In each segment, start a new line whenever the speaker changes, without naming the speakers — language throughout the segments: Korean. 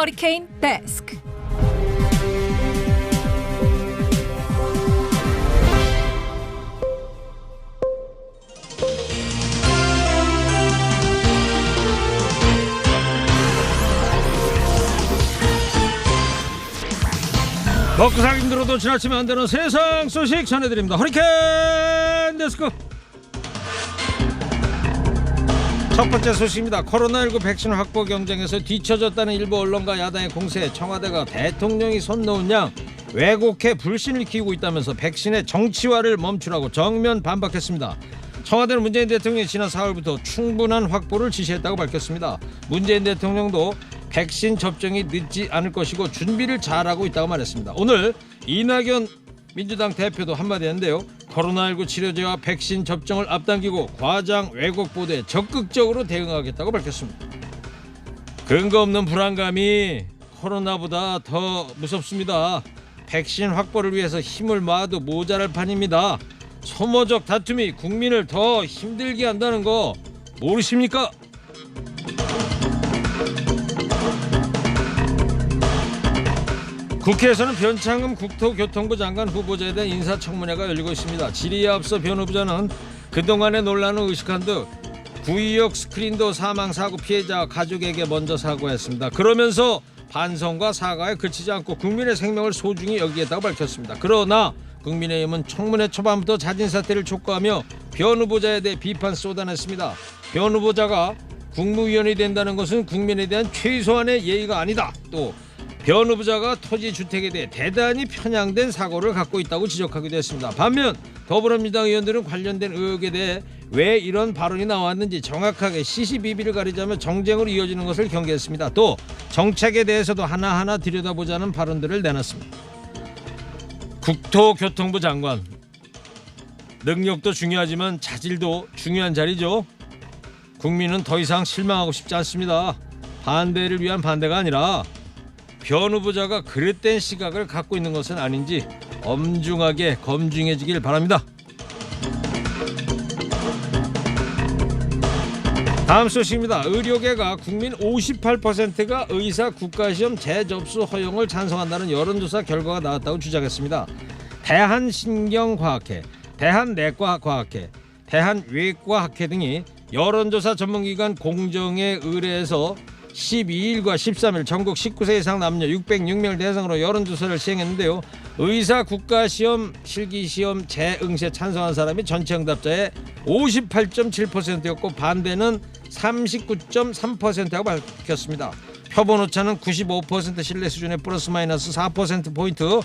허리케인 데스크.
먹고 살기 힘들어도 지나치면 안 되는 세상 소식 전해드립니다. 허리케인 데스크. 첫 번째 소식입니다. 코로나19 백신 확보 경쟁에서 뒤처졌다는 일부 언론과 야당의 공세에 청와대가 대통령이 손 놓은 양 왜곡해 불신을 키우고 있다면서 백신의 정치화를 멈추라고 정면 반박했습니다. 청와대는 문재인 대통령이 지난 4월부터 충분한 확보를 지시했다고 밝혔습니다. 문재인 대통령도 백신 접종이 늦지 않을 것이고 준비를 잘하고 있다고 말했습니다. 오늘 이낙연 민주당 대표도 한마디 했는데요. 코로나19 치료제와 백신 접종을 앞당기고 과장 왜곡 보도에 적극적으로 대응하겠다고 밝혔습니다. 근거 없는 불안감이 코로나보다 더 무섭습니다. 백신 확보를 위해서 힘을 모아도 모자랄 판입니다. 소모적 다툼이 국민을 더 힘들게 한다는 거 모르십니까? 국회에서는 변창흠 국토교통부 장관 후보자에 대한 인사청문회가 열리고 있습니다. 질의에 앞서 변 후보자는 그동안의 논란을 의식한 듯 구의역 스크린도 사망사고 피해자 가족에게 먼저 사과했습니다. 그러면서 반성과 사과에 그치지 않고 국민의 생명을 소중히 여기겠다고 밝혔습니다. 그러나 국민의힘은 청문회 초반부터 자진 사퇴를 촉구하며 변 후보자에 대해 비판 쏟아냈습니다. 변 후보자가 국무위원이 된다는 것은 국민에 대한 최소한의 예의가 아니다. 또 변 후보자가 토지 주택에 대해 대단히 편향된 사고를 갖고 있다고 지적하기도 했습니다. 반면 더불어민주당 의원들은 관련된 의혹에 대해 왜 이런 발언이 나왔는지 정확하게 시시비비를 가리자며 정쟁으로 이어지는 것을 경계했습니다. 또 정책에 대해서도 하나하나 들여다보자는 발언들을 내놨습니다. 국토교통부 장관, 능력도 중요하지만 자질도 중요한 자리죠. 국민은 더 이상 실망하고 싶지 않습니다. 반대를 위한 반대가 아니라 변 후보자가 그릇된 시각을 갖고 있는 것은 아닌지 엄중하게 검증해지길 바랍니다. 다음 소식입니다. 의료계가 국민 58%가 의사 국가시험 재접수 허용을 찬성한다는 여론조사 결과가 나왔다고 주장했습니다. 대한신경과학회, 대한내과과학회, 대한외과학회 등이 여론조사 전문기관 공정에 의뢰해서 12일과 13일 전국 19세 이상 남녀 606명을 대상으로 여론조사를 시행했는데요. 의사 국가시험 실기시험 재응시에 찬성한 사람이 전체 응답자의 58.7%였고 반대는 39.3%라고 밝혔습니다. 표본 오차는 95% 신뢰 수준의 플러스 마이너스 4%포인트,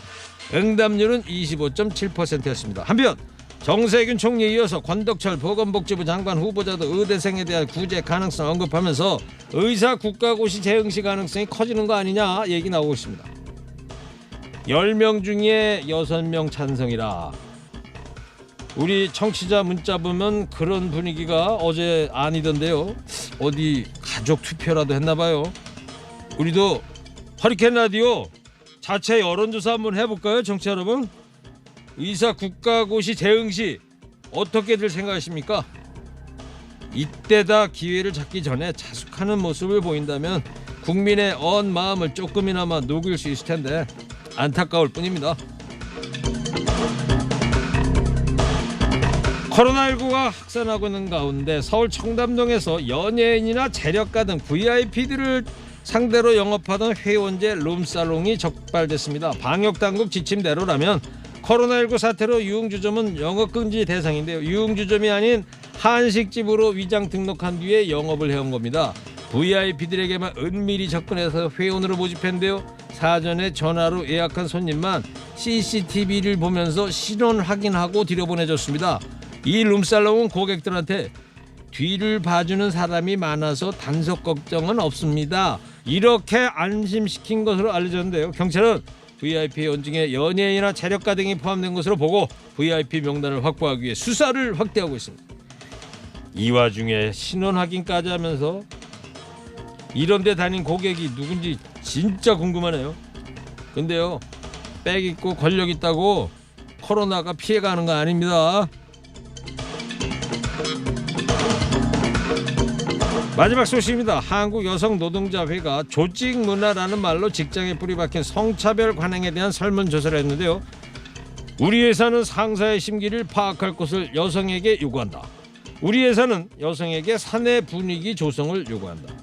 응답률은 25.7%였습니다. 한편 정세균 총리에 이어서 권덕철 보건복지부 장관 후보자도 의대생에 대한 구제 가능성 언급하면서 의사 국가고시 재응시 가능성이 커지는 거 아니냐 얘기 나오고 있습니다. 10명 중에 6명 찬성이라. 우리 청취자 문자 보면 그런 분위기가 어제 아니던데요. 어디 가족 투표라도 했나봐요. 우리도 허리케인 라디오 자체 여론조사 한번 해볼까요, 청취자 여러분? 의사 국가고시 재응시 어떻게들 생각하십니까? 이때다 기회를 잡기 전에 자숙하는 모습을 보인다면 국민의 언 마음을 조금이나마 녹일 수 있을 텐데 안타까울 뿐입니다. 코로나19가 확산하고 있는 가운데 서울 청담동에서 연예인이나 재력가 등 VIP들을 상대로 영업하던 회원제 룸살롱이 적발됐습니다. 방역당국 지침대로라면 코로나19 사태로 유흥주점은 영업금지 대상인데요. 유흥주점이 아닌 한식집으로 위장 등록한 뒤에 영업을 해온 겁니다. VIP들에게만 은밀히 접근해서 회원으로 모집했는데요. 사전에 전화로 예약한 손님만 CCTV를 보면서 신원 확인하고 들여보내줬습니다. 이 룸살롱은 고객들한테 뒤를 봐주는 사람이 많아서 단속 걱정은 없습니다. 이렇게 안심시킨 것으로 알려졌는데요. 경찰은 VIP 회원 중에 연예인이나 재력가 등이 포함된 것으로 보고 VIP 명단을 확보하기 위해 수사를 확대하고 있습니다. 이 와중에 신원 확인까지 하면서 이런 데 다닌 고객이 누군지 진짜 궁금하네요. 근데요, 백 있고 권력 있다고 코로나가 피해가는 거 아닙니다. 마지막 소식입니다. 한국여성노동자회가 조직문화라는 말로 직장에 뿌리박힌 성차별 관행에 대한 설문조사를 했는데요. 우리 회사는 상사의 심기를 파악할 것을 여성에게 요구한다. 우리 회사는 여성에게 사내 분위기 조성을 요구한다.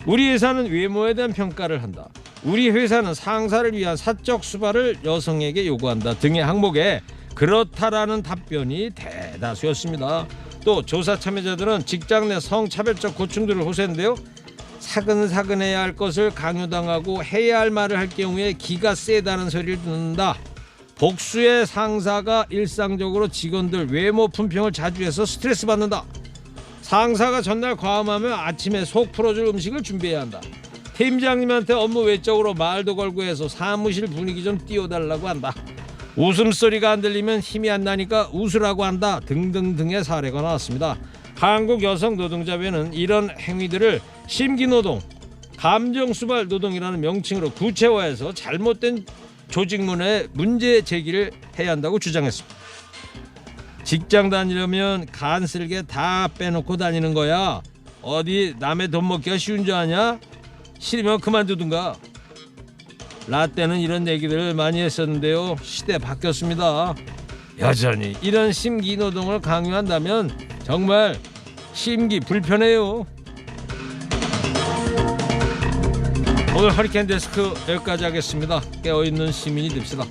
우리 회사는 외모에 대한 평가를 한다. 우리 회사는 상사를 위한 사적 수발을 여성에게 요구한다 등의 항목에 그렇다라는 답변이 대다수였습니다. 또 조사 참여자들은 직장 내 성차별적 고충들을 호소했는데요. 사근사근해야 할 것을 강요당하고 해야 할 말을 할 경우에 기가 세다는 소리를 듣는다. 복수의 상사가 일상적으로 직원들 외모 품평을 자주 해서 스트레스 받는다. 상사가 전날 과음하면 아침에 속 풀어줄 음식을 준비해야 한다. 팀장님한테 업무 외적으로 말도 걸고 해서 사무실 분위기 좀 띄워달라고 한다. 웃음소리가 안 들리면 힘이 안 나니까 웃으라고 한다 등등등의 사례가 나왔습니다. 한국여성노동자회는 이런 행위들을 심기노동, 감정수발 노동이라는 명칭으로 구체화해서 잘못된 조직문화에 문제 제기를 해야 한다고 주장했습니다. 직장 다니려면 간쓸게 다 빼놓고 다니는 거야. 어디 남의 돈 먹기가 쉬운 줄 아냐? 싫으면 그만두든가. 라떼는 이런 얘기들을 많이 했었는데요. 시대 바뀌었습니다. 여전히 이런 심기노동을 강요한다면 정말 심기 불편해요. 오늘 허리케인 데스크 여기까지 하겠습니다. 깨어있는 시민이 됩시다.